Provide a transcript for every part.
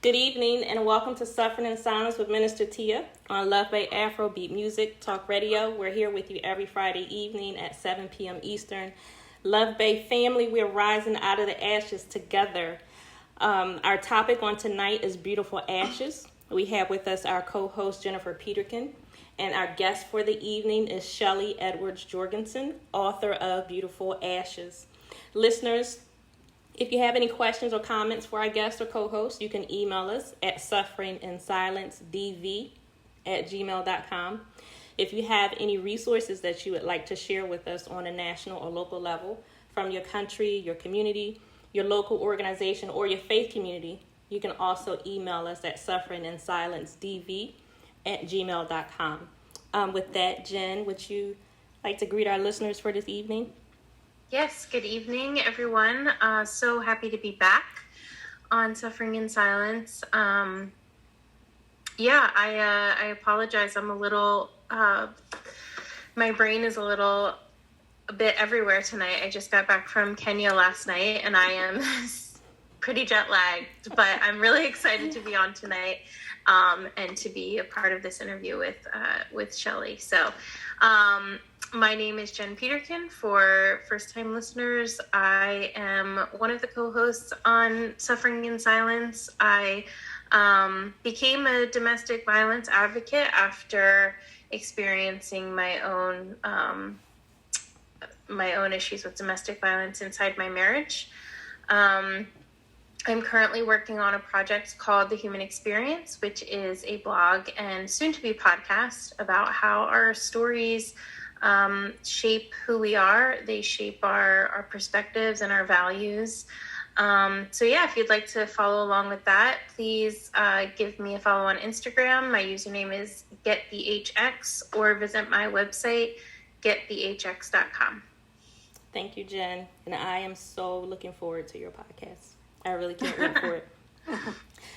Good evening and welcome to Suffering in Silence with Minister Tia on Luv Bay Afrobeat Music Talk Radio. We're here with you every Friday evening at 7 p.m. Eastern. Luv Bay family, we're rising out of the ashes together. Our topic on tonight is Beautiful Ashes. We have with us our co-host Jennifer Peterkin, and our guest for the evening is Shelly Edwards Jorgensen, author of Beautiful Ashes. Listeners, if you have any questions or comments for our guest or co-host, you can email us at sufferinginsilencedv@gmail.com. If you have any resources that you would like to share with us on a national or local level from your country, your community, your local organization, or your faith community, you can also email us at sufferinginsilencedv@gmail.com. With that, Jen, would you like to greet our listeners for this evening? Yes, good evening, everyone. So happy to be back on Suffering in Silence. I apologize. I'm a little, my brain is a bit everywhere tonight. I just got back from Kenya last night and I am pretty jet lagged, but I'm really excited to be on tonight and to be a part of this interview with Shelly. So, my name is Jen Peterkin. For first-time listeners, I am one of the co-hosts on Suffering in Silence. I became a domestic violence advocate after experiencing my own issues with domestic violence inside my marriage. I'm currently working on a project called The Human Experience, which is a blog and soon-to-be podcast about how our stories shape who we are. They shape our perspectives and our values. If you'd like to follow along with that, please give me a follow on Instagram. My username is getthehx, or visit my website, getthehx.com. Thank you, Jen. And I am so looking forward to your podcast. I really can't wait for it.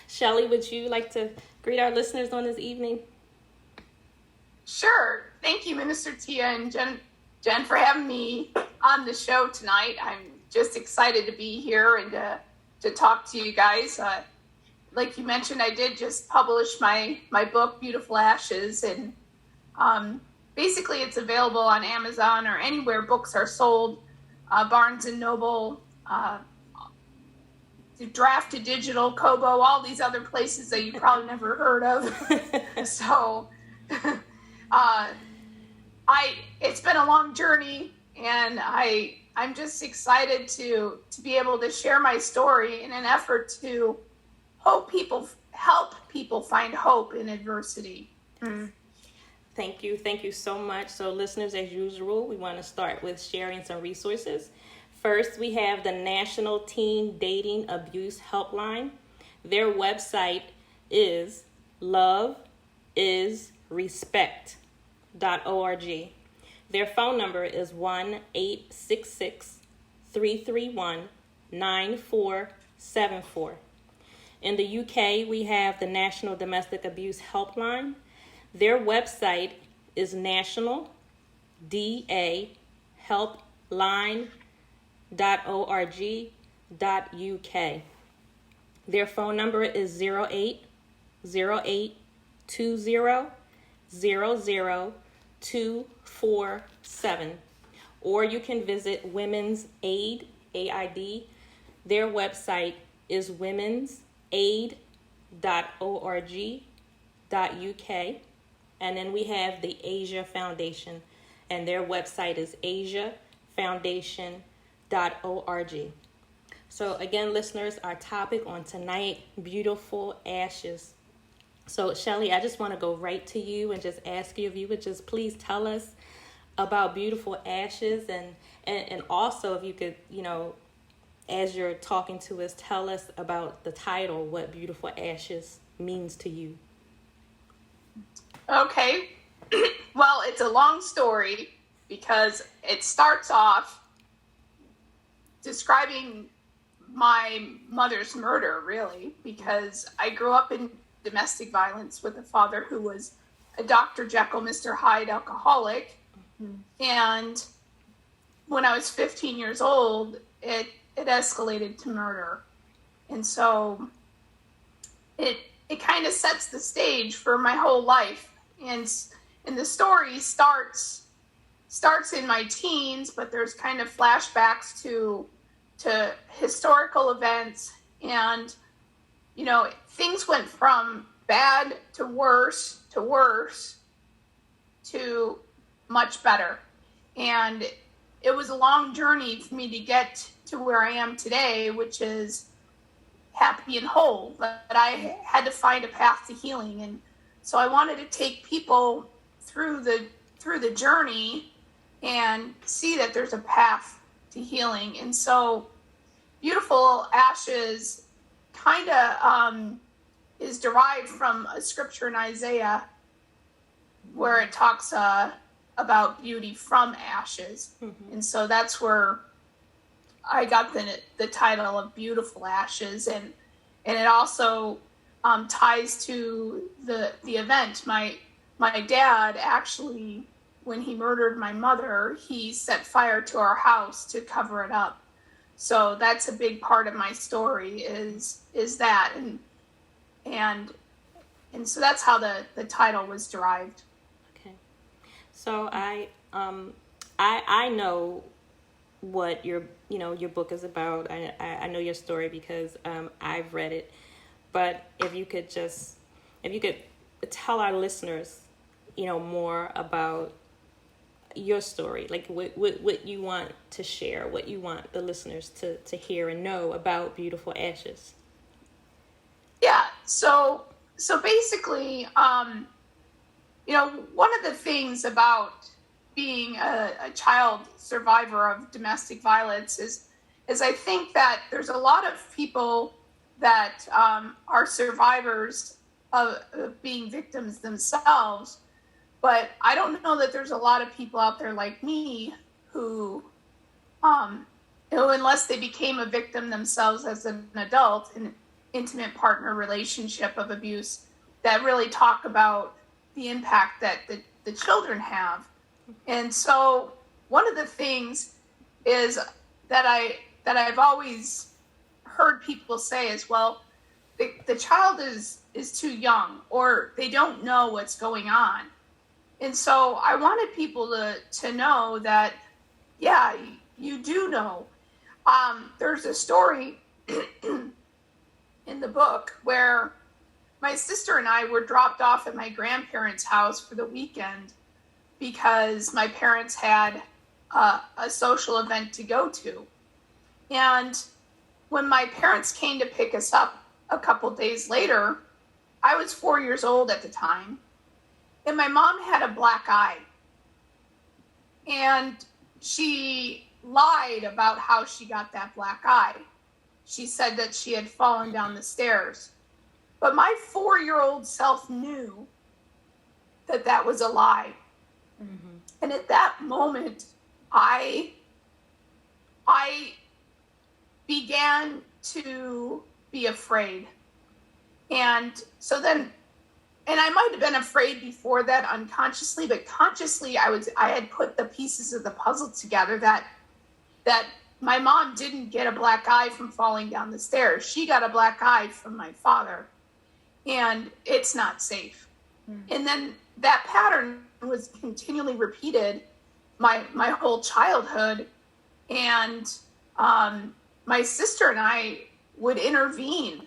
Shelly, would you like to greet our listeners on this evening? Sure. Thank you, Minister Tia and Jen, for having me on the show tonight. I'm just excited to be here and to talk to you guys. Like you mentioned, I did just publish my book, Beautiful Ashes, and basically it's available on Amazon or anywhere books are sold, Barnes & Noble, Draft to Digital, Kobo, all these other places that you probably never heard of. So... it's been a long journey, and I'm just excited to be able to share my story in an effort to help people find hope in adversity. Thank you so much. So listeners, as usual, we want to start with sharing some resources. First, we have the National Teen Dating Abuse Helpline. Their website is loveisrespect.org. Their phone number is 1-866-331-9474. In the UK, we have the National Domestic Abuse Helpline. Their website is nationaldahelpline.org.uk. Their phone number is 080820000247, or you can visit Women's Aid, AID. Their website is womensaid.org.uk. And then we have the Asia Foundation, and their website is asiafoundation.org. So again, listeners, our topic on tonight, Beautiful Ashes. So Shelly, I just want to go right to you and just ask you if you would just please tell us about Beautiful Ashes, and also if you could, as you're talking to us, tell us about the title, what Beautiful Ashes means to you. Okay. Well, it's a long story because it starts off describing my mother's murder, really, because I grew up in domestic violence with a father who was a Dr. Jekyll, Mr. Hyde alcoholic. Mm-hmm. And when I was 15 years old, it escalated to murder. And so it kind of sets the stage for my whole life. And the story starts in my teens, but there's kind of flashbacks to historical events, and things went from bad to worse to much better. And it was a long journey for me to get to where I am today, which is happy and whole. But I had to find a path to healing, and so I wanted to take people through the journey and see that there's a path to healing. And so Beautiful Ashes kind of is derived from a scripture in Isaiah where it talks about beauty from ashes. Mm-hmm. And so that's where I got the title of Beautiful Ashes. And it also ties to the event. My dad actually, when he murdered my mother, he set fire to our house to cover it up. So that's a big part of my story is that. And so that's how the title was derived. Okay. So I know what your book is about. I know your story because I've read it. But if you could tell our listeners, more about your story, like what you want to share, what you want the listeners to hear and know about Beautiful Ashes. Yeah. So basically, one of the things about being a child survivor of domestic violence is I think that there's a lot of people that are survivors of being victims themselves, but I don't know that there's a lot of people out there like me who, unless they became a victim themselves as an adult in an intimate partner relationship of abuse, that really talk about the impact that the children have. And so one of the things is that I've always heard people say is, well, the child is too young, or they don't know what's going on. And so I wanted people to know that, yeah, you do know. There's a story in the book where my sister and I were dropped off at my grandparents' house for the weekend because my parents had a social event to go to. And when my parents came to pick us up a couple days later, I was 4 years old at the time, and my mom had a black eye. And she lied about how she got that black eye. She said that she had fallen down the stairs. But my 4-year-old self knew that that was a lie. Mm-hmm. And at that moment, I began to be afraid. And so then, and I might have been afraid before that unconsciously, but consciously I had put the pieces of the puzzle together that my mom didn't get a black eye from falling down the stairs. She got a black eye from my father, and it's not safe. Mm-hmm. And then that pattern was continually repeated my whole childhood. And my sister and I would intervene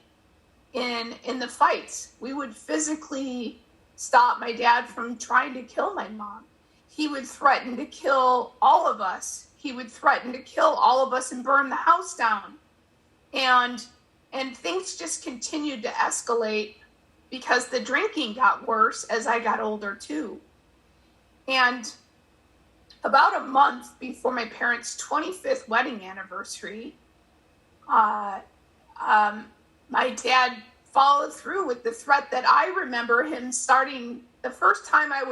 in the fights. We would physically stop my dad from trying to kill my mom. He would threaten to kill all of us. He would threaten to kill all of us and burn the house down. And things just continued to escalate because the drinking got worse as I got older too. And about a month before my parents' 25th wedding anniversary, my dad followed through with the threat that I remember him starting. The first time I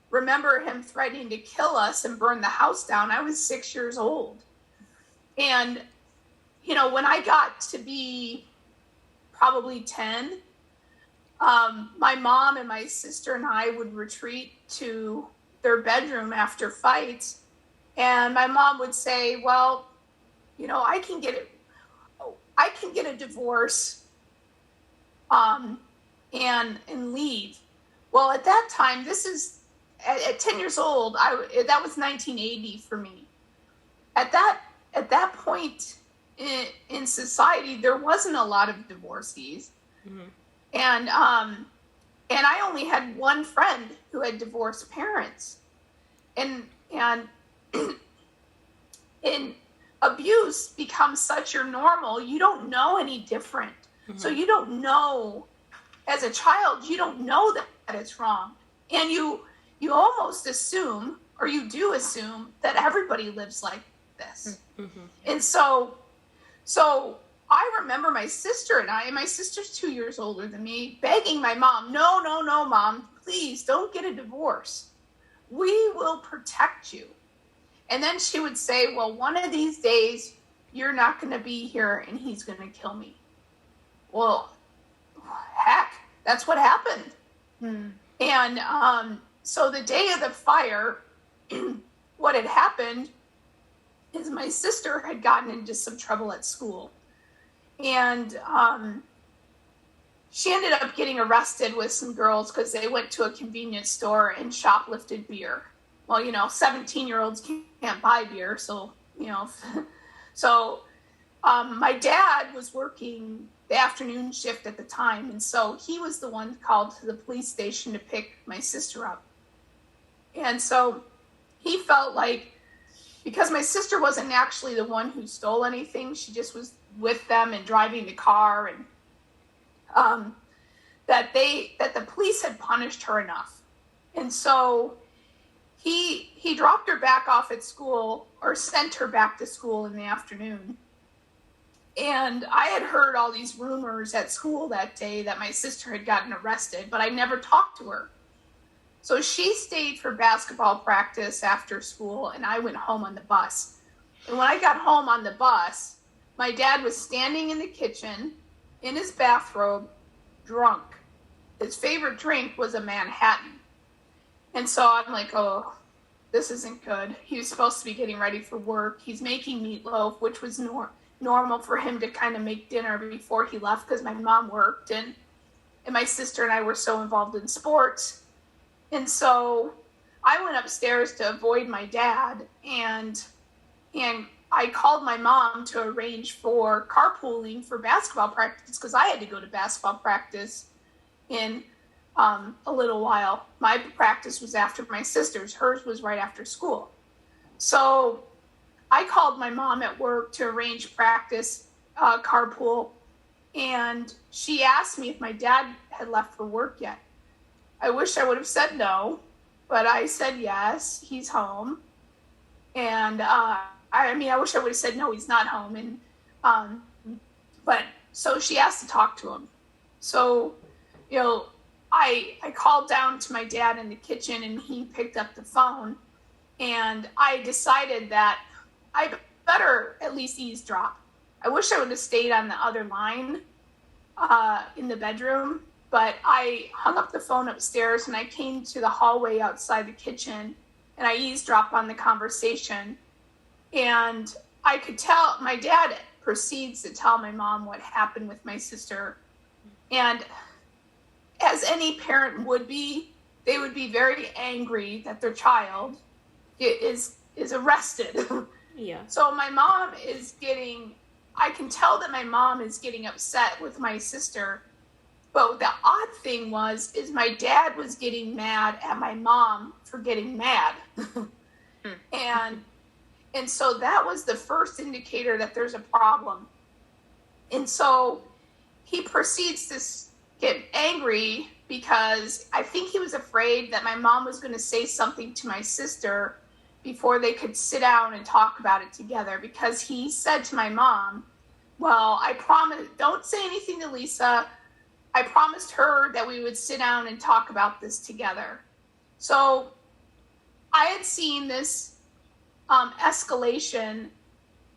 remember him threatening to kill us and burn the house down, I was 6 years old. And, when I got to be probably 10, my mom and my sister and I would retreat to their bedroom after fights. And my mom would say, well, I can get a divorce and leave. Well, at that time, this is at 10 years old. That was 1980 for me. At that point in society, there wasn't a lot of divorcees, mm-hmm. and I only had one friend who had divorced parents, and abuse becomes such your normal. You don't know any different, mm-hmm. So you don't know. As a child, you don't know that it's wrong, and you almost assume, or you do assume, that everybody lives like this. Mm-hmm. And so I remember my sister and my sister's 2 years older than me, begging my mom, no, mom, please don't get a divorce. We will protect you. And then she would say, well, one of these days you're not going to be here and he's going to kill me. Well, heck, that's what happened. Hmm. And so the day of the fire, what had happened is my sister had gotten into some trouble at school. And she ended up getting arrested with some girls because they went to a convenience store and shoplifted beer. Well, 17-year-olds can't buy beer. So, my dad was working the afternoon shift at the time. And so he was the one called to the police station to pick my sister up. And so he felt like, because my sister wasn't actually the one who stole anything, she just was with them and driving the car, and that the police had punished her enough. And so he dropped her back off at school, or sent her back to school in the afternoon. And I had heard all these rumors at school that day that my sister had gotten arrested, but I never talked to her. So she stayed for basketball practice after school, and I went home on the bus. And when I got home on the bus, my dad was standing in the kitchen in his bathrobe, drunk. His favorite drink was a Manhattan. And so I'm like, oh, this isn't good. He was supposed to be getting ready for work. He's making meatloaf, which was normal for him to kind of make dinner before he left, because my mom worked, and my sister and I were so involved in sports. And so I went upstairs to avoid my dad, and I called my mom to arrange for carpooling for basketball practice, because I had to go to basketball practice in a little while. My practice was after my sister's. Hers was right after school. So I called my mom at work to arrange practice, carpool, and she asked me if my dad had left for work yet. I wish I would have said no, but I said yes, he's home. And I wish I would have said no, he's not home. And but so she asked to talk to him. So, I called down to my dad in the kitchen, and he picked up the phone. And I decided that I better at least eavesdrop. I wish I would have stayed on the other line in the bedroom. But I hung up the phone upstairs, and I came to the hallway outside the kitchen, and I eavesdropped on the conversation. And I could tell, my dad proceeds to tell my mom what happened with my sister. And as any parent would be, they would be very angry that their child is arrested. Yeah. So my mom I can tell that my mom is getting upset with my sister. But the odd thing is my dad was getting mad at my mom for getting mad. And so that was the first indicator that there's a problem. And so he proceeds to get angry because I think he was afraid that my mom was going to say something to my sister before they could sit down and talk about it together. Because he said to my mom, well, I promise, don't say anything to Lisa. I promised her that we would sit down and talk about this together. So I had seen this escalation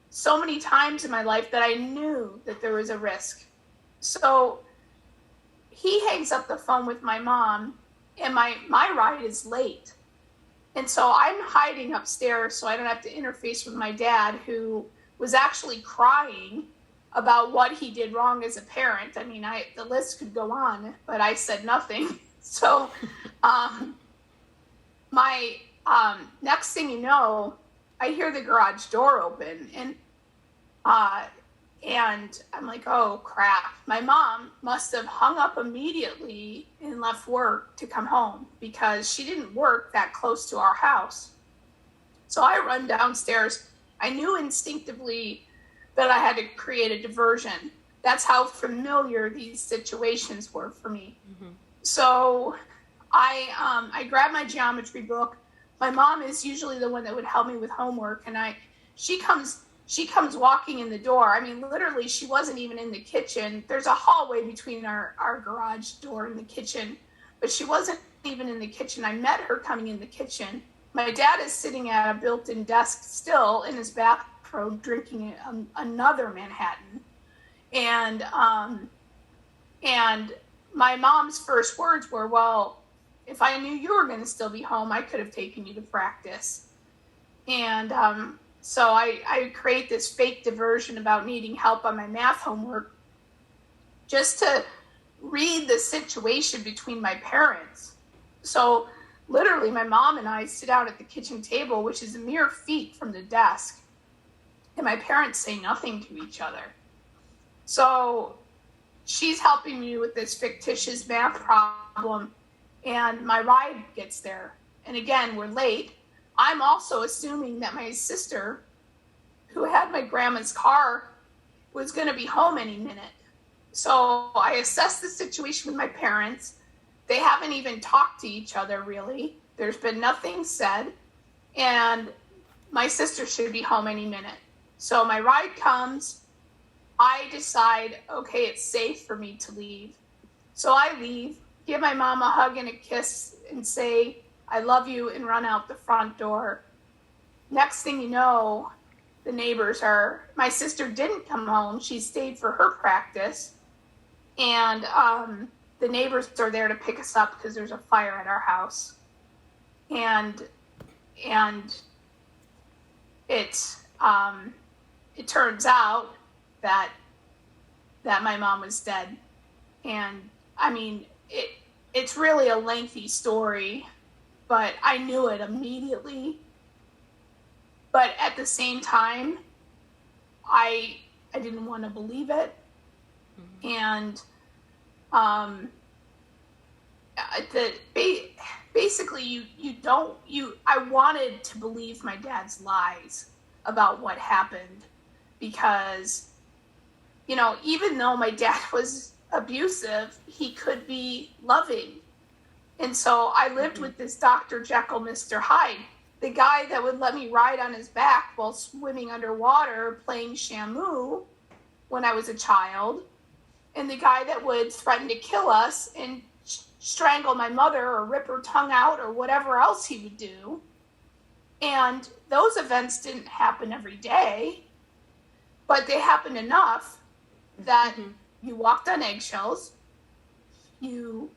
so many times in my life that I knew that there was a risk. So he hangs up the phone with my mom, and my ride is late. And so I'm hiding upstairs so I don't have to interface with my dad, who was actually crying about what he did wrong as a parent. I mean, the list could go on, but I said nothing. So my next thing you know, I hear the garage door open, and I'm like, oh crap. My mom must have hung up immediately and left work to come home because she didn't work that close to our house. So I run downstairs. I knew instinctively that I had to create a diversion. That's how familiar these situations were for me. Mm-hmm. So I grabbed my geometry book. My mom is usually the one that would help me with homework, and she comes walking in the door. I mean, literally, she wasn't even in the kitchen. There's a hallway between our garage door and the kitchen, but she wasn't even in the kitchen. I met her coming in the kitchen. My dad is sitting at a built-in desk still in his bathrobe drinking another Manhattan. And my mom's first words were, well, if I knew you were going to still be home, I could have taken you to practice. And so I create this fake diversion about needing help on my math homework just to read the situation between my parents. So literally, my mom and I sit down at the kitchen table, which is a mere feet from the desk, and my parents say nothing to each other. So she's helping me with this fictitious math problem, and my ride gets there. And again, we're late. I'm also assuming that my sister, who had my grandma's car, was going to be home any minute. So I assess the situation with my parents. They haven't even talked to each other, really. There's been nothing said. And my sister should be home any minute. So my ride comes. I decide, okay, it's safe for me to leave. So I leave, give my mom a hug and a kiss and say, I love you, and run out the front door. Next thing you know, the neighbors my sister didn't come home. She stayed for her practice. And the neighbors are there to pick us up because there's a fire at our house. And it turns out that my mom was dead. And I mean, it's really a lengthy story, but I knew it immediately. But at the same time, I didn't want to believe it. Mm-hmm. And basically I wanted to believe my dad's lies about what happened, because, you know, even though my dad was abusive, he could be loving. And so I lived with this Dr. Jekyll, Mr. Hyde, the guy that would let me ride on his back while swimming underwater playing Shamu when I was a child, and the guy that would threaten to kill us and strangle my mother or rip her tongue out or whatever else he would do. And those events didn't happen every day, but they happened enough that you walked on eggshells. You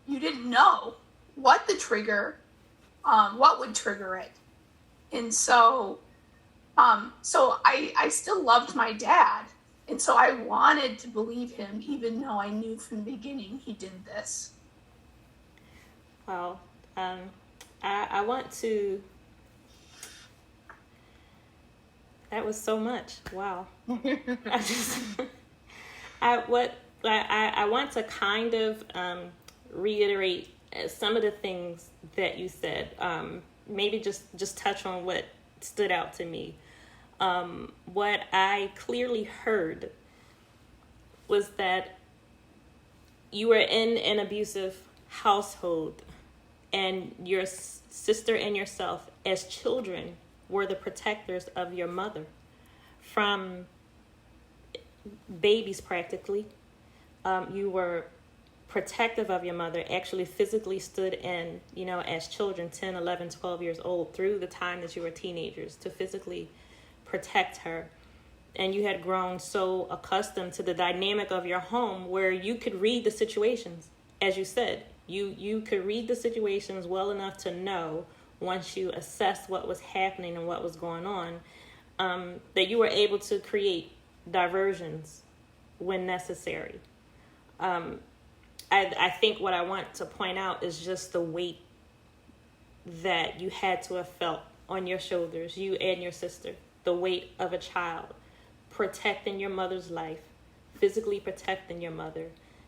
didn't know what the trigger, what would trigger it. And so I still loved my dad. And so I wanted to believe him, even though I knew from the beginning he did this. Wow. I want to... That was so much. Wow. I want to kind of reiterate some of the things that you said. Maybe just touch on what stood out to me. What I clearly heard was that you were in an abusive household, and your sister and yourself as children were the protectors of your mother from babies practically. You were protective of your mother, actually physically stood in, you know, as children, 10, 11, 12 years old, through the time that you were teenagers, to physically protect her. And you had grown so accustomed to the dynamic of your home where you could read the situations. As you said, you could read the situations well enough to know, once you assessed what was happening and what was going on, that you were able to create diversions when necessary. I think what I want to point out is just the weight that you had to have felt on your shoulders, you and your sister, the weight of a child, protecting your mother's life, physically protecting your mother,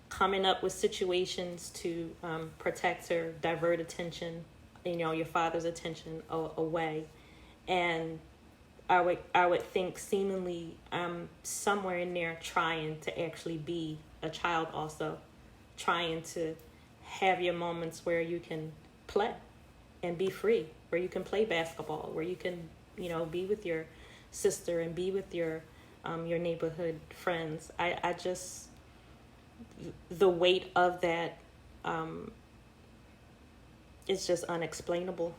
coming up with situations to protect her, divert attention, your father's attention away. And I would think seemingly somewhere in there trying to actually be a child also, trying to have your moments where you can play and be free, where you can play basketball, where you can, be with your sister and be with your neighborhood friends. I just, the weight of that is just unexplainable.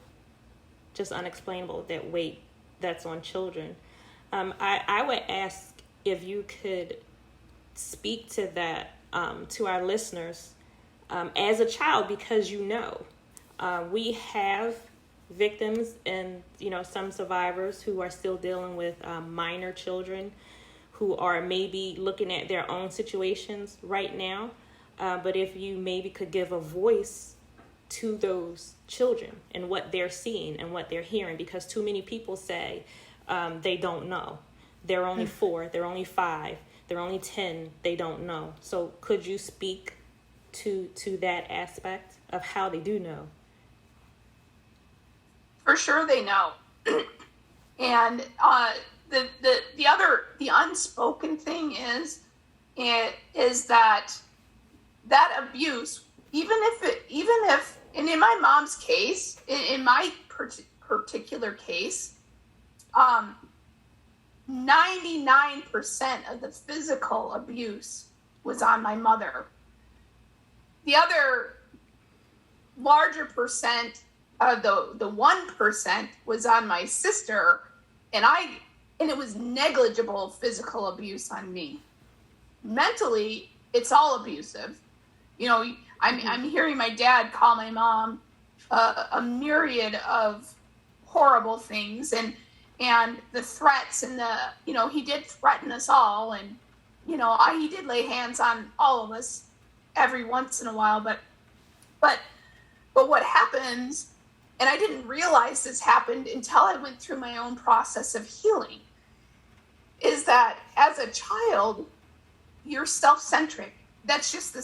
Just unexplainable, that weight that's on children. I would ask if you could speak to that to our listeners as a child, because we have victims and some survivors who are still dealing with minor children who are maybe looking at their own situations right now. But if you maybe could give a voice to those children and what they're seeing and what they're hearing, because too many people say they don't know. They're only 4, they're only 5, they're only 10, they don't know. So could you speak to that aspect of how they do know? For sure they know. And the unspoken thing is that abuse, even if and in my mom's case, in my particular case, 99% of the physical abuse was on my mother. The other larger percent of the 1% was on my sister, and it was negligible physical abuse on me. Mentally, it's all abusive. I'm hearing my dad call my mom a myriad of horrible things, and the threats, and he did threaten us all, and he did lay hands on all of us every once in a while, but what happens, and I didn't realize this happened until I went through my own process of healing, is that as a child, you're self-centric. That's just the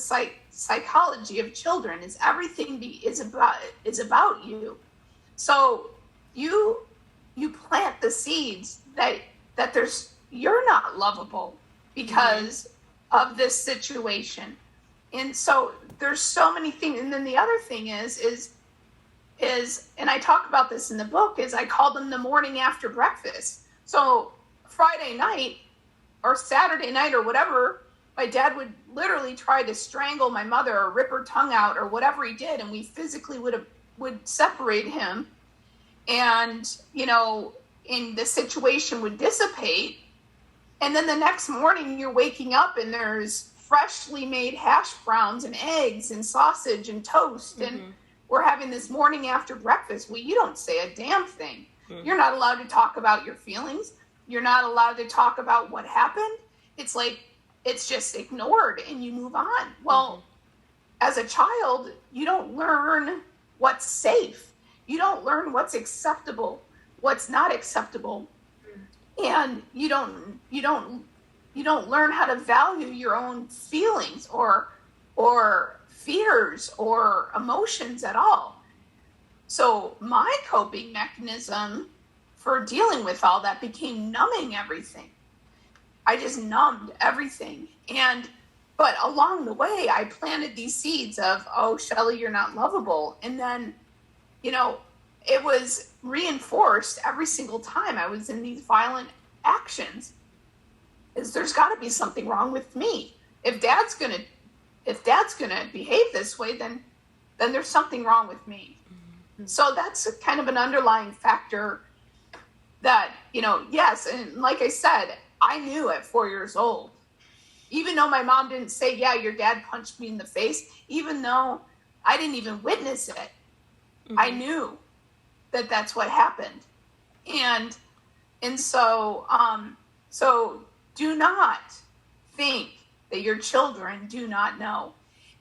psychology of children. Is everything is about you. So you plant the seeds that you're not lovable because of this situation. And so there's so many things. And then the other thing is, and I talk about this in the book, is I call them the morning after breakfast. So Friday night or Saturday night or whatever, my dad would literally try to strangle my mother or rip her tongue out or whatever he did. And we physically would separate him. And, and the situation would dissipate. And then the next morning you're waking up and there's freshly made hash browns and eggs and sausage and toast. Mm-hmm. And we're having this morning after breakfast. Well, you don't say a damn thing. Mm-hmm. You're not allowed to talk about your feelings. You're not allowed to talk about what happened. It's like, it's just ignored and you move on. Well, as a child, you don't learn what's safe. You don't learn what's acceptable, what's not acceptable. And you don't learn how to value your own feelings or fears or emotions at all. So my coping mechanism for dealing with all that became numbing everything. I just numbed everything. But along the way, I planted these seeds of, oh, Shelly, you're not lovable. And then, it was reinforced every single time I was in these violent actions. Is there's got to be something wrong with me. If dad's gonna behave this way, then there's something wrong with me. Mm-hmm. So that's kind of an underlying factor that, yes. And like I said, I knew at 4 years old, even though my mom didn't say, yeah, your dad punched me in the face, even though I didn't even witness it, mm-hmm. I knew that that's what happened. And so Do not think that your children do not know.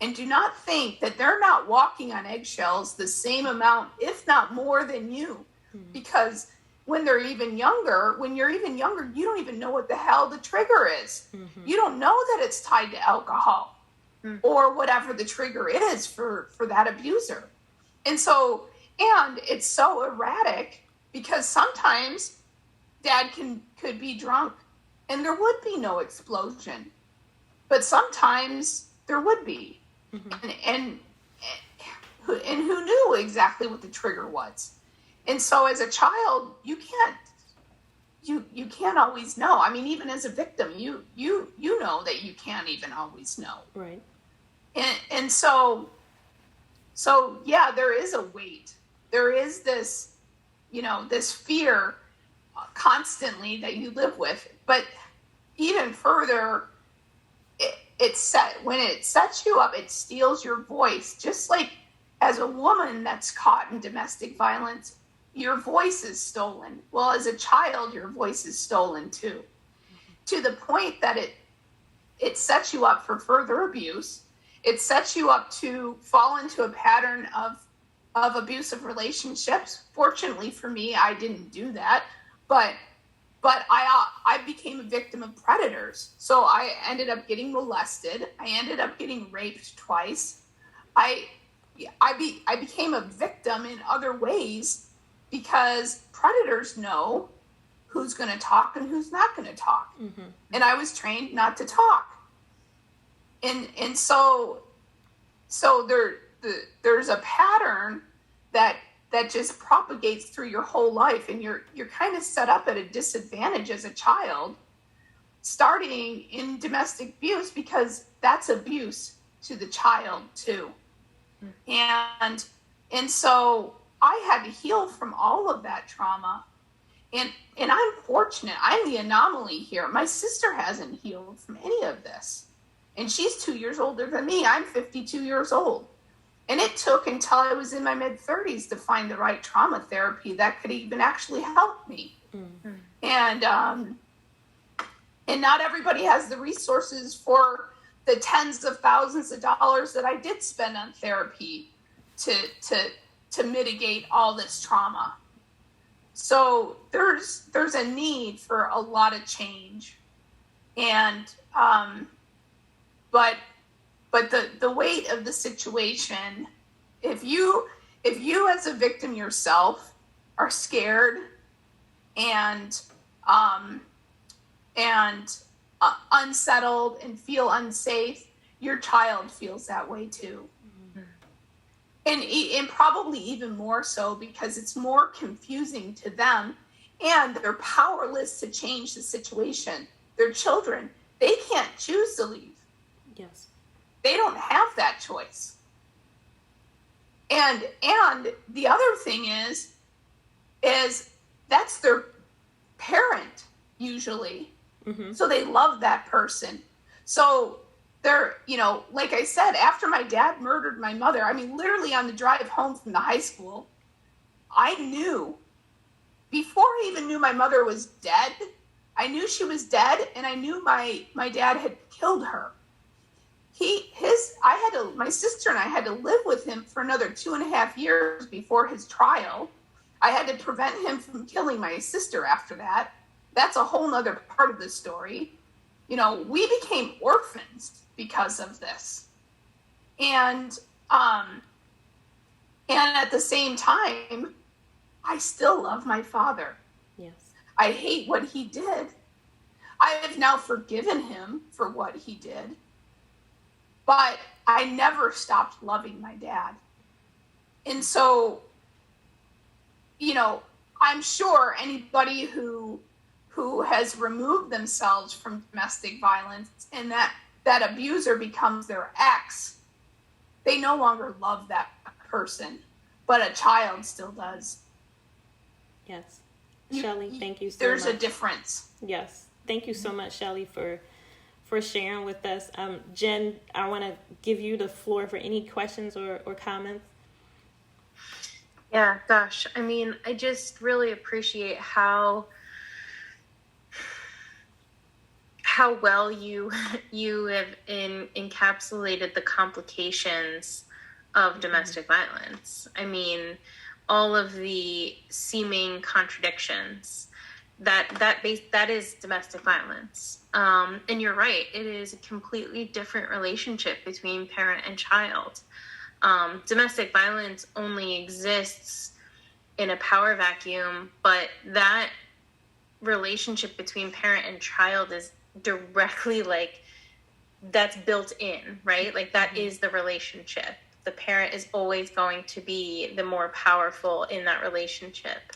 And do not think that they're not walking on eggshells the same amount, if not more than you. Because when you're even younger, you don't even know what the hell the trigger is. You don't know that it's tied to alcohol or whatever the trigger is for that abuser. And it's so erratic because sometimes dad could be drunk and there would be no explosion. But sometimes there would be. And who knew exactly what the trigger was. And so as a child, you can't always know. I mean, even as a victim, you know that you can't even always know. Right. And so yeah, there is a weight. There is this, this fear constantly that you live with. But even further, when it sets you up, it steals your voice. Just like as a woman that's caught in domestic violence, your voice is stolen. Well, as a child, your voice is stolen too, to the point that it sets you up for further abuse. It sets you up to fall into a pattern of abusive relationships. Fortunately for me, I didn't do that, but I became a victim of predators. So I ended up getting molested. I ended up getting raped twice. I became a victim in other ways because predators know who's going to talk and who's not going to talk. And I was trained not to talk. And so there's a pattern that just propagates through your whole life, and you're kind of set up at a disadvantage as a child, starting in domestic abuse, because that's abuse to the child too. And so I had to heal from all of that trauma, and I'm fortunate. I'm the anomaly here. My sister hasn't healed from any of this, and she's 2 years older than me. I'm 52 years old. And it took until I was in my mid-30s to find the right trauma therapy that could even actually help me. And not everybody has the resources for the tens of thousands of dollars that I did spend on therapy to mitigate all this trauma. So there's a need for a lot of change. And but the weight of the situation, if you as a victim yourself are scared and unsettled and feel unsafe, your child feels that way too. And probably even more so because it's more confusing to them, and they're powerless to change the situation. They're children. They can't choose to leave. Yes. They don't have that choice. And the other thing is that's their parent usually. So they love that person. So they're, like I said, after my dad murdered my mother, I mean, literally on the drive home from the high school, I knew, before I even knew my mother was dead, I knew she was dead, and I knew my dad had killed her. My sister and I had to live with him for another 2.5 years before his trial. I had to prevent him from killing my sister after that. That's a whole nother part of the story. We became orphans because of this. And at the same time, I still love my father. Yes. I hate what he did. I have now forgiven him for what he did. But I never stopped loving my dad. And so, I'm sure anybody who has removed themselves from domestic violence and that abuser becomes their ex, they no longer love that person, but a child still does. Yes. Shelley, thank you so much. There's a difference. Yes. Thank you so much, Shelley, for sharing with us. Jen, I want to give you the floor for any questions or comments. Yeah, gosh. I mean, I just really appreciate how how well you have encapsulated the complications of domestic violence. I mean, all of the seeming contradictions that is domestic violence. And you're right, it is a completely different relationship between parent and child. Domestic violence only exists in a power vacuum, but that relationship between parent and child is directly, like, that's built in, right? Like, that is the relationship. The parent is always going to be the more powerful in that relationship.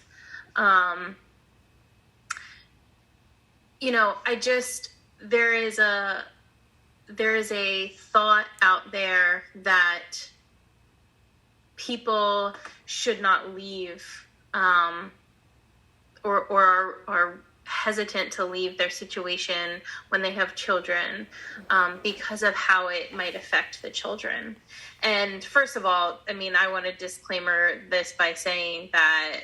You know, there is a thought out there that people should not leave, or are hesitant to leave their situation when they have children, because of how it might affect the children. And first of all, I mean, I want to disclaimer this by saying that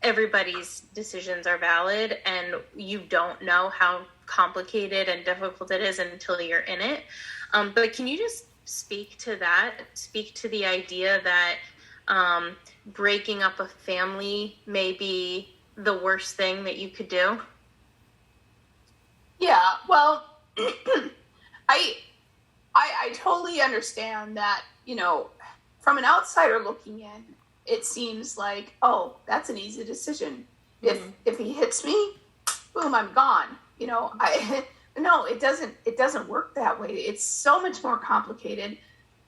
everybody's decisions are valid, and you don't know how complicated and difficult it is until you're in it. But can you just speak to that? Speak to the idea that breaking up a family may be the worst thing that you could do? Yeah, well, I totally understand that, you know, from an outsider looking in, it seems like, oh, that's an easy decision. If he hits me, boom, I'm gone. You know, no, it doesn't work that way. It's so much more complicated.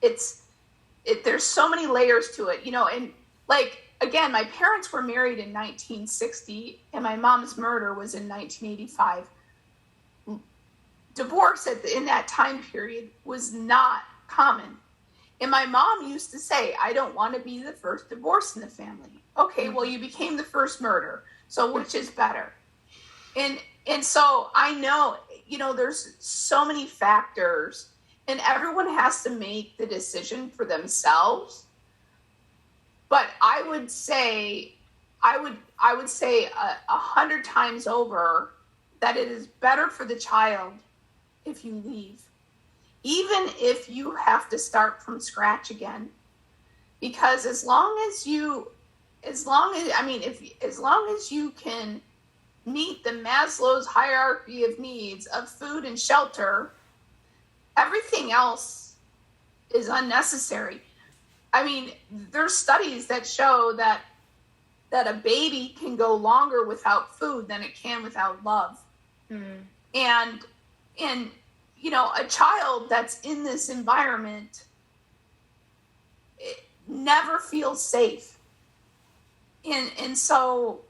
There's so many layers to it, you know, and like, again, my parents were married in 1960 and my mom's murder was in 1985. Divorce in that time period was not common. And my mom used to say, I don't want to be the first divorce in the family. Okay, well, you became the first murder. So which is better? And so I know, you know, there's so many factors and everyone has to make the decision for themselves. But I would say 100 times over that it is better for the child if you leave, even if you have to start from scratch again, because as long as you can meet the Maslow's hierarchy of needs of food and shelter, everything else is unnecessary. I mean, there's studies that show that a baby can go longer without food than it can without love. And you know, a child that's in this environment, it never feels safe. And so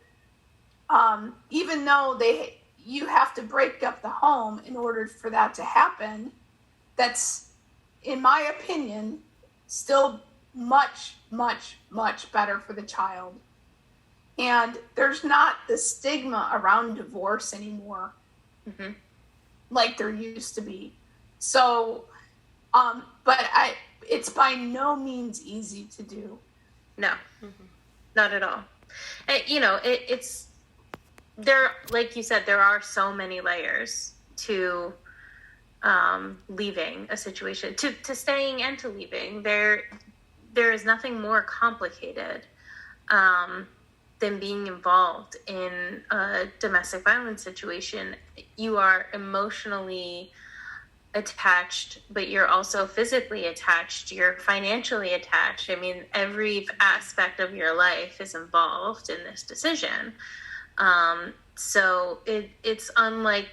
even though you have to break up the home in order for that to happen, that's, in my opinion, still much, much, much better for the child. And there's not the stigma around divorce anymore, like there used to be. So, but it's by no means easy to do. No, not at all. And, you know, it's there, like you said, there are so many layers to leaving a situation, to staying and to leaving. There is nothing more complicated than being involved in a domestic violence situation. You are emotionally attached, but you're also physically attached. You're financially attached. I mean, every aspect of your life is involved in this decision. So it's unlike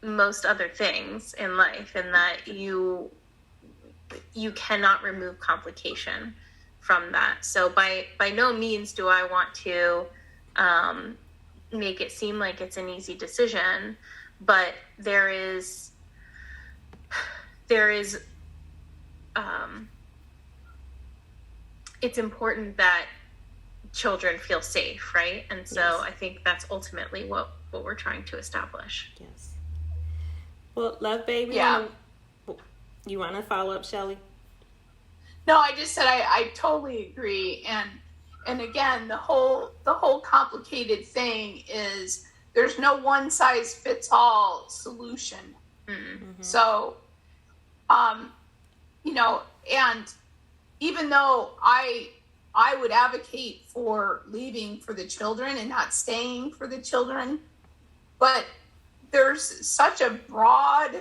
most other things in life in that you cannot remove complication from that. So by no means do I want to make it seem like it's an easy decision, but there is it's important that children feel safe, right? And so yes. I think that's ultimately what we're trying to establish. Yes. Well, Luv Bay, you want to follow up, Shelley? No, I just said I totally agree. And again, the whole complicated thing is there's no one size fits all solution. Mm-hmm. So, you know, and even though I would advocate for leaving for the children and not staying for the children, but there's such a broad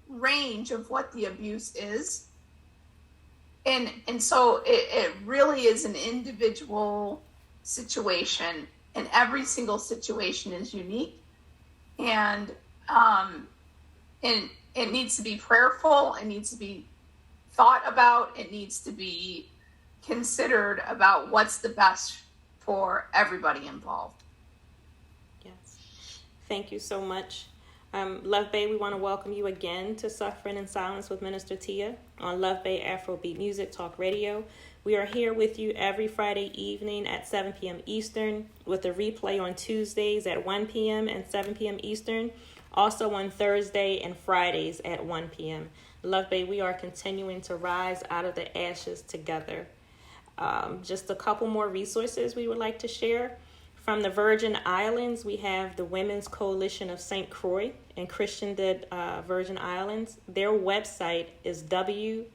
range of what the abuse is. And so it really is an individual situation, and every single situation is unique. And it needs to be prayerful, it needs to be thought about, it needs to be considered about what's the best for everybody involved. Yes. Thank you so much. Luv Bay, we want to welcome you again to Suffering in Silence with Minister Tia on Luv Bay Afrobeat Music Talk Radio. We are here with you every Friday evening at 7 p.m. Eastern, with a replay on Tuesdays at 1 p.m. and 7 p.m. Eastern, also on Thursday and Fridays at 1 p.m. Luv Bay, we are continuing to rise out of the ashes together. Just a couple more resources we would like to share. From the Virgin Islands, we have the Women's Coalition of St. Croix and Christian-led Virgin Islands. Their website is wcstx.org.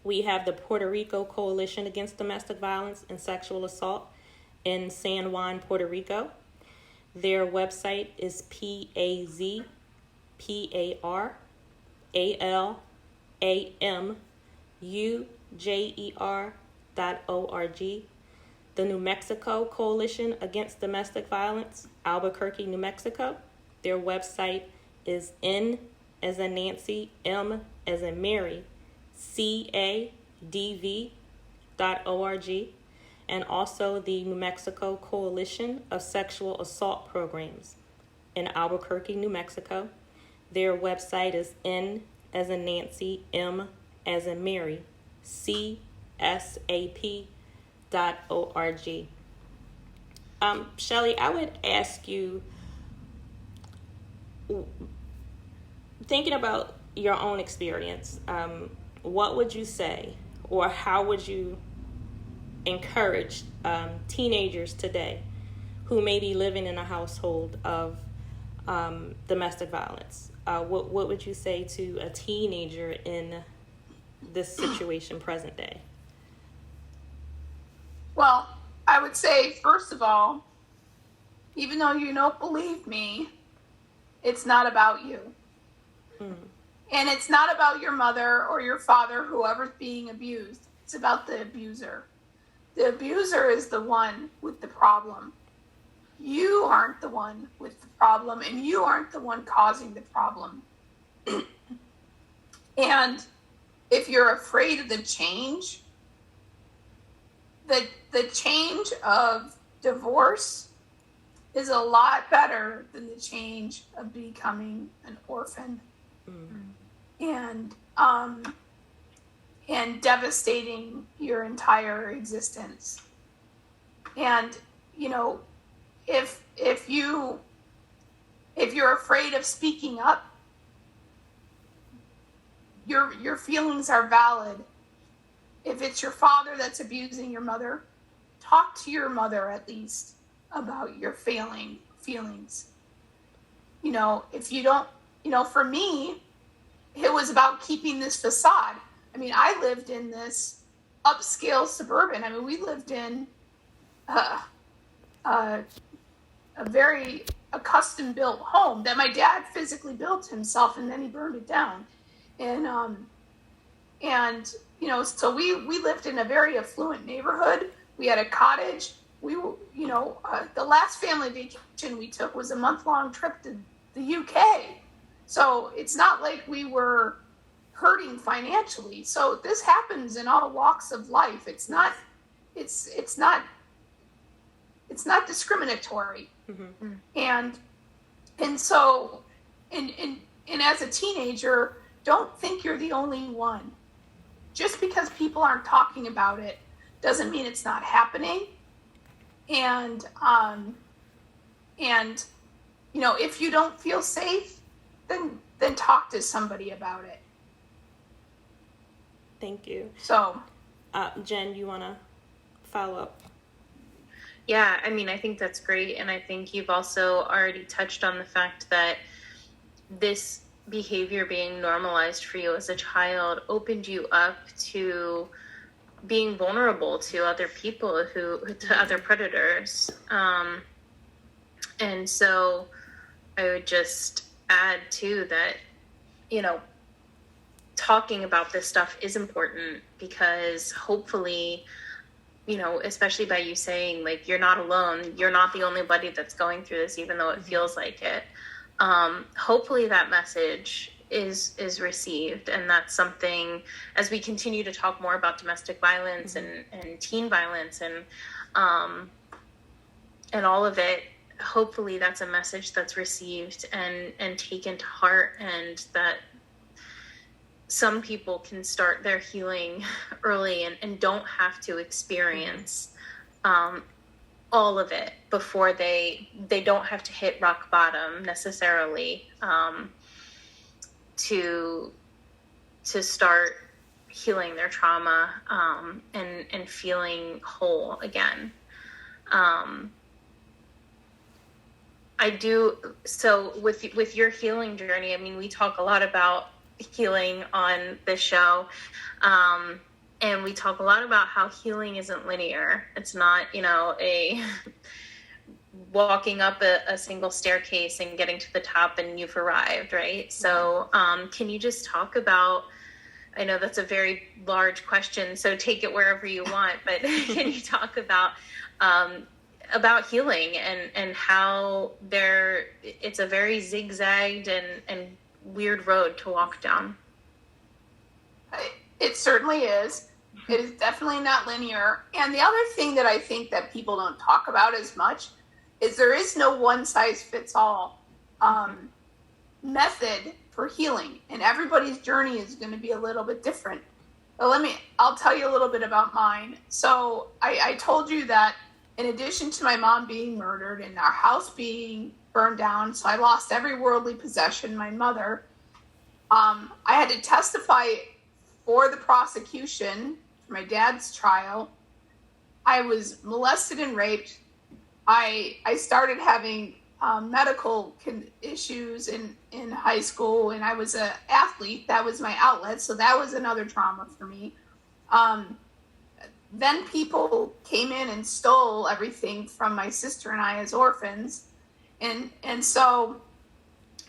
We have the Puerto Rico Coalition Against Domestic Violence and Sexual Assault in San Juan, Puerto Rico. Their website is PAZPARAMUJER.org. The New Mexico Coalition Against Domestic Violence, Albuquerque, New Mexico. Their website is N as in Nancy, M as in Mary, CADV.org. And also the New Mexico Coalition of Sexual Assault Programs in Albuquerque, New Mexico. Their website is N as in Nancy, M as in Mary, CSAP.org. Shelley, I would ask you, thinking about your own experience, what would you say, or how would you encourage teenagers today who may be living in a household of domestic violence? What would you say to a teenager in this situation present day? Well, I would say, first of all, even though you don't believe me, it's not about you. And it's not about your mother or your father, whoever's being abused. It's about the abuser. The abuser is the one with the problem. You aren't the one with the problem, and you aren't the one causing the problem. And if you're afraid of the change, the change of divorce is a lot better than the change of becoming an orphan. And devastating your entire existence. And, you know, if you're afraid of speaking up, your feelings are valid. If it's your father that's abusing your mother, talk to your mother at least about your feelings. You know, if you don't, you know, for me, it was about keeping this facade. I mean, I lived in this upscale suburban. I mean, we lived in a very custom-built home that my dad physically built himself, and then he burned it down. And you know, so we lived in a very affluent neighborhood. We had a cottage. The last family vacation we took was a month-long trip to the UK. So it's not like we were hurting financially. So this happens in all walks of life. It's not discriminatory. Mm-hmm. And so as a teenager, don't think you're the only one. Just because people aren't talking about it doesn't mean it's not happening. And you know, if you don't feel safe, then talk to somebody about it. Thank you. So, Jen, you want to follow up. Yeah, I mean, I think that's great. And I think you've also already touched on the fact that this behavior being normalized for you as a child opened you up to being vulnerable to other people, to other predators. And so I would just add too that, talking about this stuff is important, because hopefully, especially by you saying, like, you're not alone, you're not the only buddy that's going through this, even though it feels like it. Hopefully that message is received, and that's something, as we continue to talk more about domestic violence and teen violence and all of it, hopefully that's a message that's received and taken to heart, and that some people can start their healing early and don't have to experience all of it before they don't have to hit rock bottom necessarily to start healing their trauma and feeling whole again. I do. So with your healing journey, I mean, we talk a lot about healing on this show. And we talk a lot about how healing isn't linear. It's not, a walking up a single staircase and getting to the top and you've arrived, right? So can you just talk about, I know that's a very large question, so take it wherever you want, but can you talk about healing and how it's a very zigzagged and weird road to walk down? It certainly is. It is definitely not linear. And the other thing that I think that people don't talk about as much is there is no one size fits all method for healing, and everybody's journey is going to be a little bit different. But I'll tell you a little bit about mine. So I told you that in addition to my mom being murdered and our house being burned down, so I lost every worldly possession, my mother, I had to testify for the prosecution for my dad's trial. I was molested and raped. I started having medical issues in high school, and I was an athlete. That was my outlet, so that was another trauma for me. Then people came in and stole everything from my sister and I as orphans. And so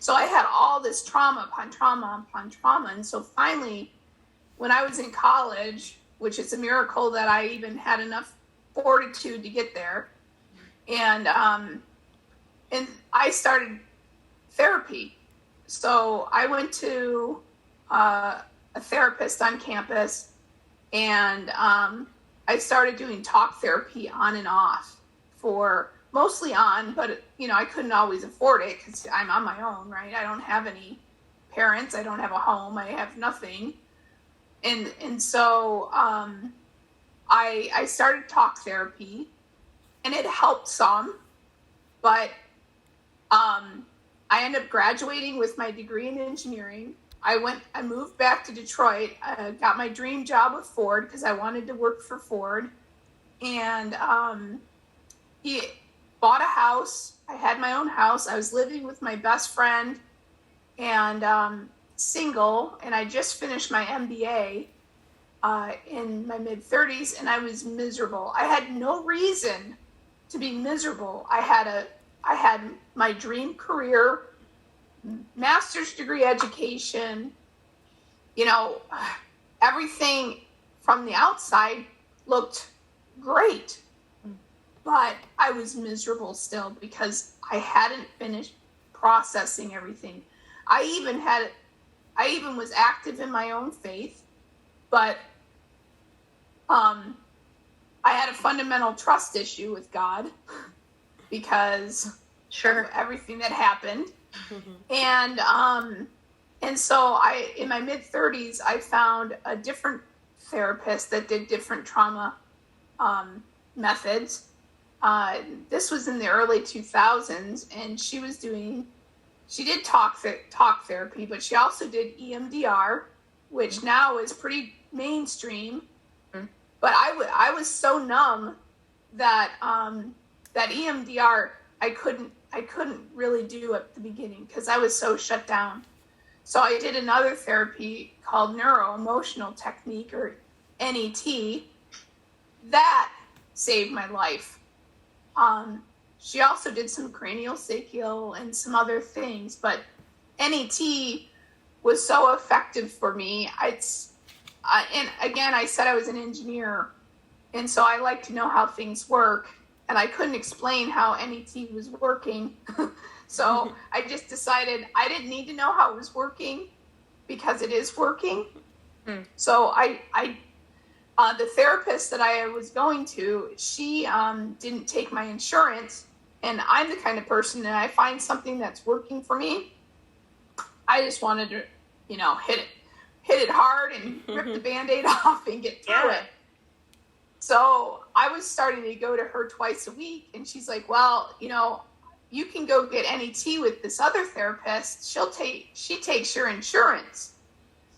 I had all this trauma upon trauma upon trauma. And so finally, when I was in college, which is a miracle that I even had enough fortitude to get there, and I started therapy. So I went to a therapist on campus, and I started doing talk therapy on and off for mostly on, but I couldn't always afford it because I'm on my own, right? I don't have any parents. I don't have a home. I have nothing. And so I started talk therapy, and it helped some, but I ended up graduating with my degree in engineering. I moved back to Detroit. I got my dream job with Ford because I wanted to work for Ford. And he bought a house. I had my own house. I was living with my best friend and single. And I just finished my MBA in my mid-30s, and I was miserable. I had no reason to be miserable. I had my dream career, master's degree education, everything from the outside looked great, but I was miserable still because I hadn't finished processing everything. I even was active in my own faith, but I had a fundamental trust issue with God because of everything that happened. And so in my mid-30s, I found a different therapist that did different trauma methods. This was in the early 2000s, and she did talk therapy, but she also did EMDR, which now is pretty mainstream. but I was so numb that that EMDR I couldn't really do at the beginning because I was so shut down. So I did another therapy called neuro emotional technique, or NET. That saved my life. She also did some cranial sacral and some other things, but NET was so effective for me. And again, I said I was an engineer, and so I like to know how things work, and I couldn't explain how NET was working. So I just decided I didn't need to know how it was working because it is working. So the therapist that I was going to, she didn't take my insurance, and I'm the kind of person that I find something that's working for me, I just wanted to, hit it hard and rip the Band-Aid off and get through it. So I was starting to go to her twice a week, and she's like, well, you can go get NET with this other therapist. She takes your insurance.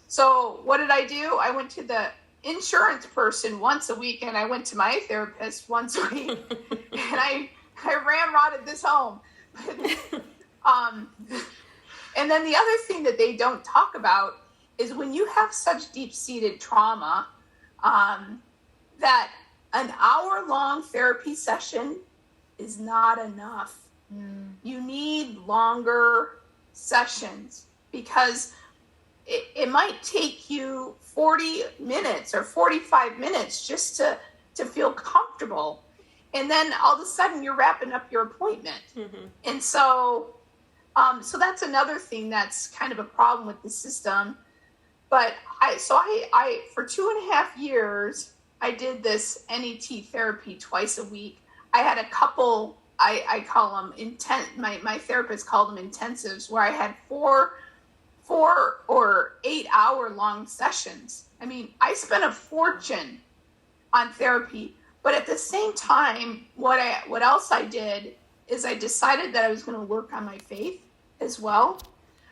So what did I do? I went to the insurance person once a week, and I went to my therapist once a week, and I ramrodded this home. And then the other thing that they don't talk about is when you have such deep-seated trauma, that an hour-long therapy session is not enough. You need longer sessions because it might take you 40 minutes or 45 minutes just to feel comfortable. And then all of a sudden you're wrapping up your appointment. And so that's another thing that's kind of a problem with the system. But I for 2.5 years, I did this NET therapy twice a week. I had a couple, I call them my therapist called them intensives, where I had 4 or 8 hour long sessions. I mean, I spent a fortune on therapy, but at the same time, what else I did is I decided that I was going to work on my faith as well.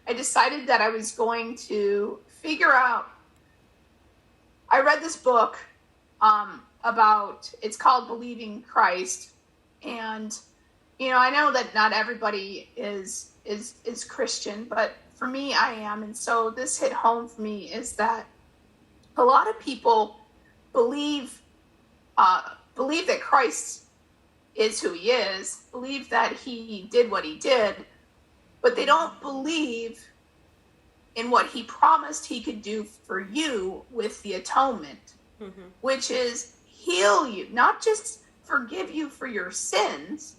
I decided that I was going to figure out, I read this book it's called Believing Christ. And, I know that not everybody is Christian, but for me, I am. And so this hit home for me is that a lot of people believe that Christ is who he is, believe that he did what he did, but they don't believe in what he promised he could do for you with the atonement, which is heal you, not just forgive you for your sins,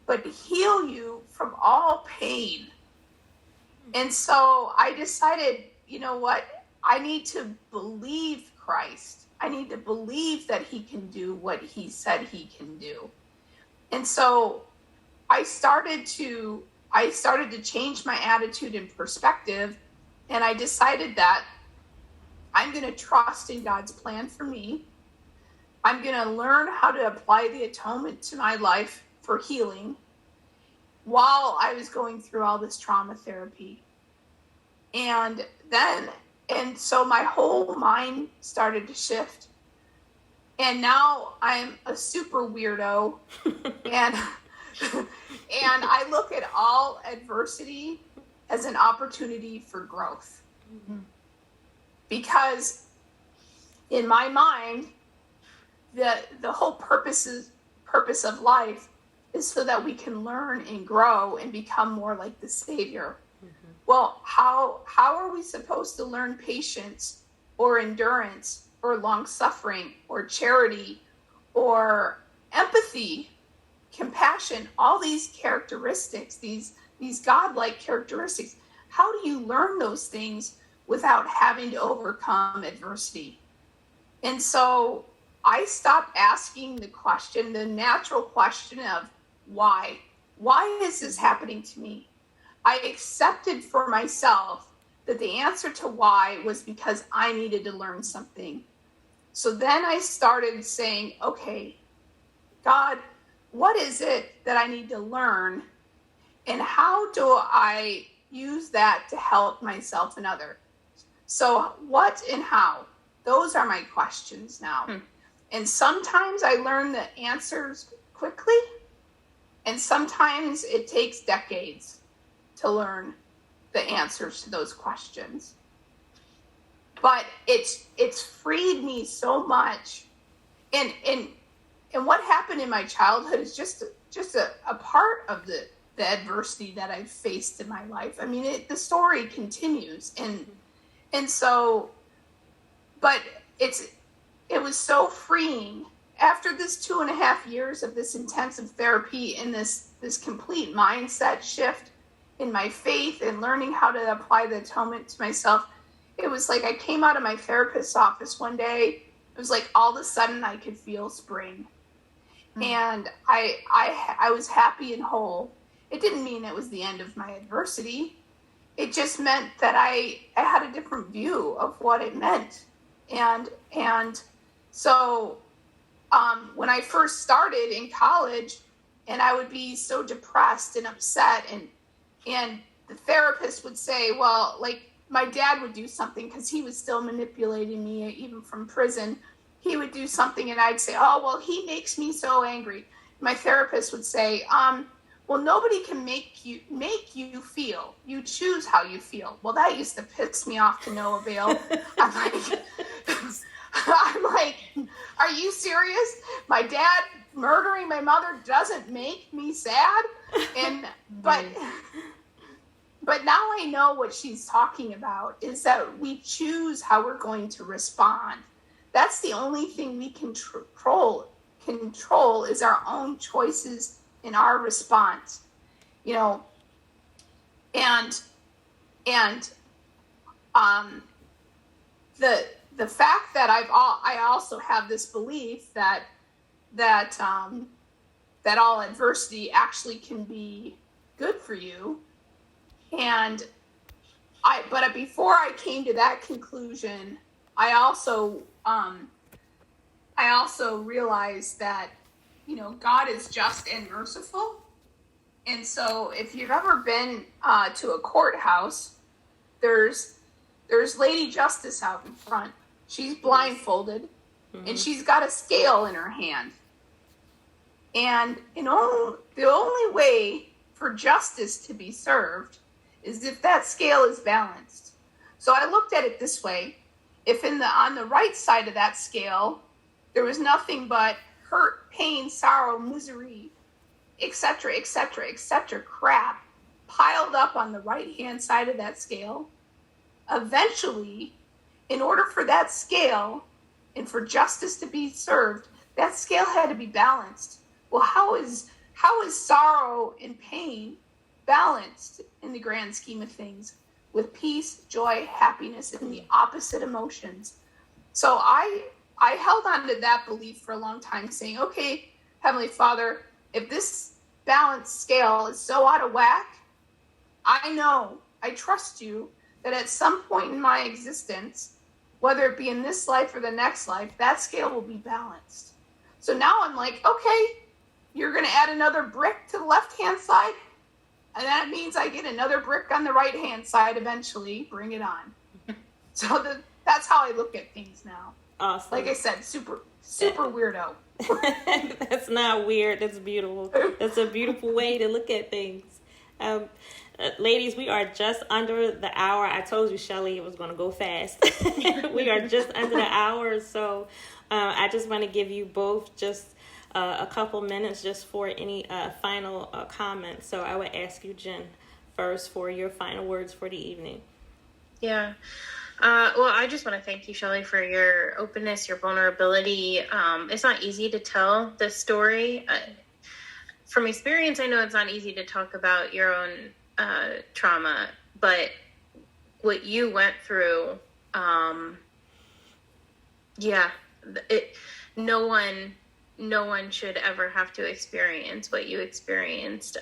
but heal you from all pain. And so I decided, you know what? I need to believe Christ. I need to believe that he can do what he said he can do. And so I started to change my attitude and perspective. And I decided that I'm going to trust in God's plan for me. I'm going to learn how to apply the atonement to my life for healing while I was going through all this trauma therapy. And so my whole mind started to shift. And now I'm a super weirdo. and I look at all adversity as an opportunity for growth. Because in my mind, the whole purpose of life is so that we can learn and grow and become more like the Savior. Well, how are we supposed to learn patience or endurance or long suffering or charity or empathy, compassion, all these characteristics, these godlike characteristics? How do you learn those things without having to overcome adversity? And so I stopped asking the natural question of why? Why is this happening to me? I accepted for myself that the answer to why was because I needed to learn something. So then I started saying, okay, God, what is it that I need to learn? And how do I use that to help myself and others? So what and how? Those are my questions now. And sometimes I learn the answers quickly, and sometimes it takes decades to learn the answers to those questions. But it's freed me so much. And what happened in my childhood is just a part of the adversity that I've faced in my life. I mean, the story continues, and so, but it was so freeing after this 2.5 years of this intensive therapy and this complete mindset shift in my faith and learning how to apply the atonement to myself. It was like I came out of my therapist's office one day. It was like all of a sudden I could feel spring. And I was happy and whole. It didn't mean it was the end of my adversity. It just meant that I had a different view of what it meant. And so when I first started in college, and I would be so depressed and upset, and the therapist would say, well, like my dad would do something because he was still manipulating me even from prison. He would do something and I'd say, oh, well, he makes me so angry. My therapist would say, well, nobody can make you feel. You choose how you feel. Well, that used to piss me off to no avail. I'm like, are you serious? My dad murdering my mother doesn't make me sad. But now I know what she's talking about is that we choose how we're going to respond. That's the only thing we can control is our own choices in our response, you know, and the fact that I also have this belief that all adversity actually can be good for you. But before I came to that conclusion, I also realized that, you know, God is just and merciful. And so if you've ever been to a courthouse, there's Lady Justice out in front. She's blindfolded, and she's got a scale in her hand. And the only way for justice to be served is if that scale is balanced. So I looked at it this way. If on the right side of that scale, there was nothing but hurt, pain, sorrow, misery, etc., crap piled up on the right-hand side of that scale, eventually, in order for that scale and for justice to be served, that scale had to be balanced. Well, how is sorrow and pain balanced in the grand scheme of things with peace, joy, happiness, and the opposite emotions? So I held on to that belief for a long time, saying, okay, Heavenly Father, if this balanced scale is so out of whack, I trust you that at some point in my existence, whether it be in this life or the next life, that scale will be balanced. So now I'm like, okay, you're going to add another brick to the left-hand side, and that means I get another brick on the right-hand side eventually. Bring it on. So that's how I look at things now. Awesome. Like I said, super weirdo. That's not weird. That's beautiful. That's a beautiful way to look at things. Ladies, we are just under the hour. I told you, Shelly, it was going to go fast. We are just under the hour. So I just want to give you both just a couple minutes just for any final comments. So I would ask you, Jen, first for your final words for the evening. Yeah. Well, I just want to thank you, Shelly, for your openness, your vulnerability. It's not easy to tell this story. From experience, I know it's not easy to talk about your own trauma, but what you went through, no one should ever have to experience what you experienced.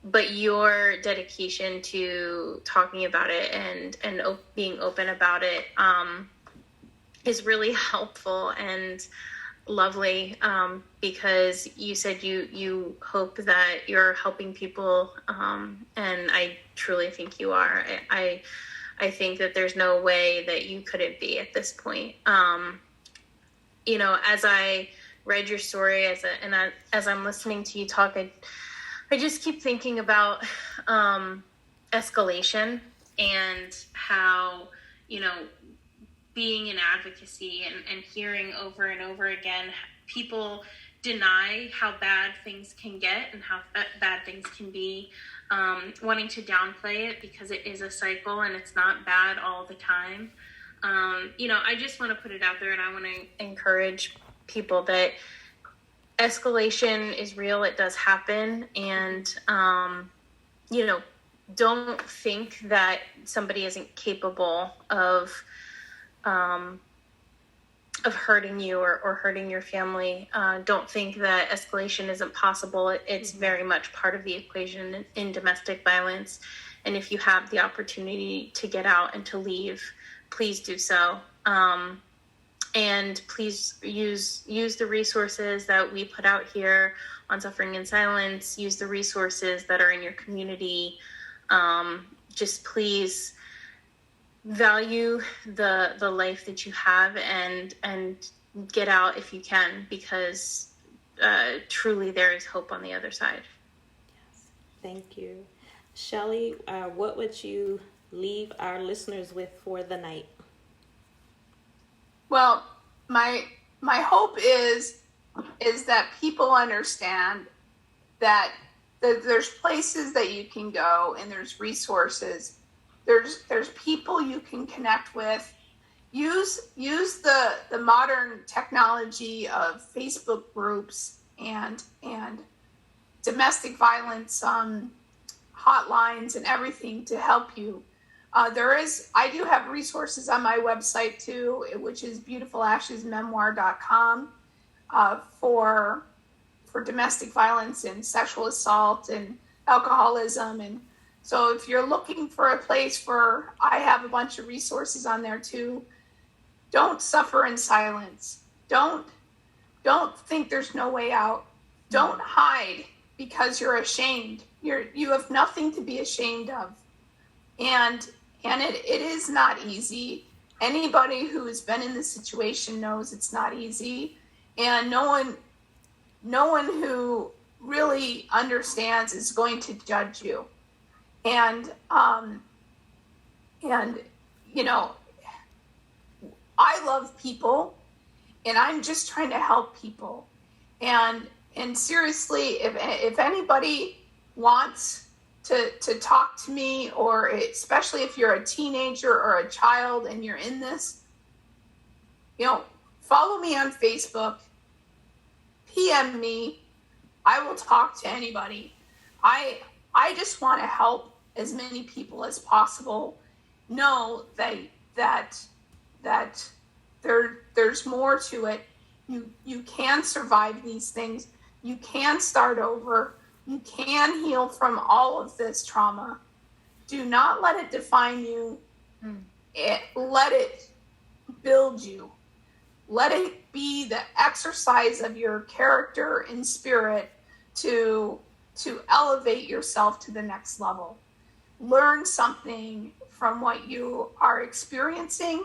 But your dedication to talking about it and being open about it is really helpful and lovely, because you said you hope that you're helping people, and I truly think you are. I think that there's no way that you couldn't be at this point. as I read your story, as I'm listening to you talk, I just keep thinking about escalation and how, being in advocacy and hearing over and over again, people deny how bad things can get and how bad things can be, wanting to downplay it because it is a cycle and it's not bad all the time. I just want to put it out there, and I want to encourage people that escalation is real. It does happen. And, don't think that somebody isn't capable of hurting you or hurting your family. Don't think that escalation isn't possible. It's very much part of the equation in domestic violence. And if you have the opportunity to get out and to leave, please do so. And please use the resources that we put out here on Suffering in Silence. Use the resources that are in your community. Just please value the life that you have and get out if you can, because truly there is hope on the other side. Yes, thank you. Shelly, what would you leave our listeners with for the night? Well, my hope is that people understand that there's places that you can go and there's resources. There's people you can connect with. Use the modern technology of Facebook groups and domestic violence hotlines and everything to help you. I do have resources on my website too, which is beautifulashesmemoir.com, for domestic violence and sexual assault and alcoholism. And so if you're looking for a place I have a bunch of resources on there too. Don't suffer in silence. Don't think there's no way out. Don't hide because you're ashamed. You have nothing to be ashamed of. And it is not easy. Anybody who has been in this situation knows it's not easy. And no one who really understands is going to judge you. And I love people, and I'm just trying to help people. And seriously, if anybody wants to talk to me, or especially if you're a teenager or a child and you're in this, follow me on Facebook, PM me. I will talk to anybody. I just want to help as many people as possible know that there's more to it. You can survive these things. You can start over. You can heal from all of this trauma. Do not let it define you. Let it build you. Let it be the exercise of your character and spirit to elevate yourself to the next level. Learn something from what you are experiencing,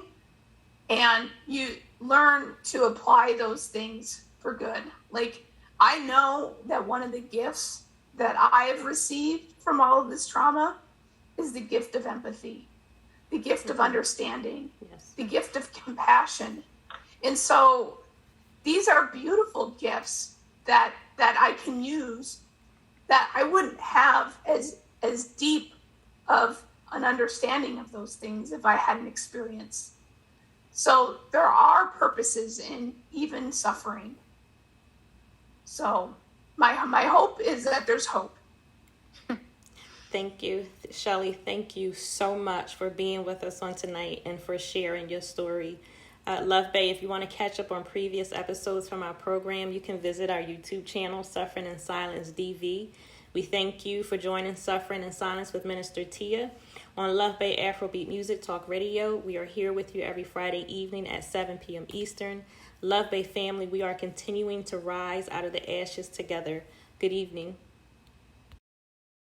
and you learn to apply those things for good. Like, I know that one of the gifts that I have received from all of this trauma is the gift of empathy, the gift of understanding, yes, the gift of compassion. And so these are beautiful gifts that I can use, that I wouldn't have as deep of an understanding of those things if I hadn't experienced. So there are purposes in even suffering. So my hope is that there's hope. Thank you, Shelly. Thank you so much for being with us on tonight and for sharing your story. Luv Bay, if you want to catch up on previous episodes from our program, you can visit our YouTube channel, Suffering in Silence DV. We thank you for joining Suffering in Silence with Minister Tia on Luv Bay Afrobeat Music Talk Radio. We are here with you every Friday evening at 7 p.m. Eastern. Luv Bay family, we are continuing to rise out of the ashes together. Good evening.